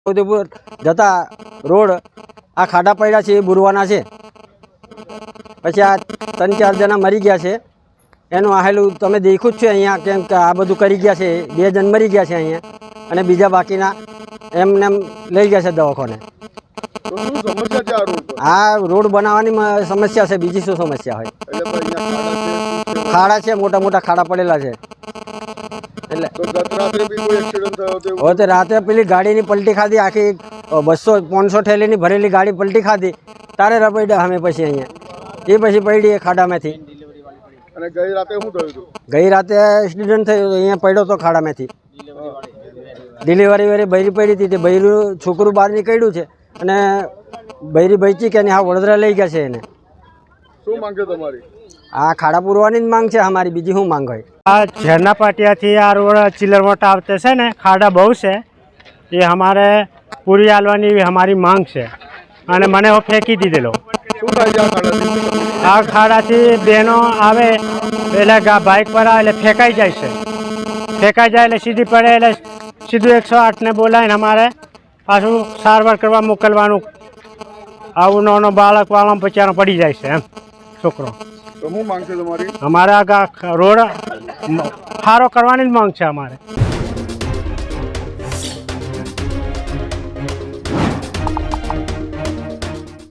ઉદયપુર જતા રોડ આ ખાડા પડ્યા છે એ બુરવાના છે। પછી આ 3-4 જણા મરી ગયા છે એનું આહેલું તમે દેખ્યું જ છે અહીંયા, કેમ કે આ બધું કરી ગયા છે। 2 જણ મરી ગયા છે અહીંયા અને બીજા બાકીના એમને એમ લઈ ગયા છે દવાખાને। આ રોડ બનાવવાની સમસ્યા છે, બીજી શું સમસ્યા હોય? ખાડા છે, મોટા મોટા ખાડા પડેલા છે। એટલે હવે તો રાતે પેલી ગાડીની પલટી ખાધી, આખી 200-500 થેલીની ભરેલી ગાડી પલટી ખાધી, તારે રપડ્યા અમે પછી અહીંયા એ પછી પડી એ ખાડામાંથી। અને ગઈ રાતે શું થયું હતું? ગઈ રાતે એક્સિડન્ટ થયું, અહીંયા પડ્યો તો ખાડામાંથી। ડિલિવરી વાળી બૈરી પડી હતી, તે બૈરું છોકરું બહાર નીકળ્યું છે અને બૈરી બચી કે હા વડોદરા લઈ ગયા છે એને। શું માંગ છે તમારી? આ ખાડા પૂરવાની જ માંગ છે અમારી, બીજી શું માંગ હોય? આ ઝરના પાટિયાથી આ રોડ ચિલરવટ આવતે છે ને, ખાડા બહુ છે, એ અમારે પૂરી આલવાની એવી અમારી માંગ છે અને મને હવે ફેંકી દીધેલો। શું થાય છે આ ખાડાથી? આ ખાડાથી બહેનો આવે એટલે બાઇક પર આવે એટલે ફેંકાઈ જાય છે, ફેંકાઈ જાય એટલે સીધી પડે એટલે સીધું 108ને બોલાવીને અમારે પાછું સારવાર કરવા મોકલવાનું। આવું નાનો બાળક વાળા બચારો પડી જાય છે એમ છોકરો। તો શું માંગ છે તમારી? અમારે આ રોડ સારો કરવાની જ માંગ છે અમારે।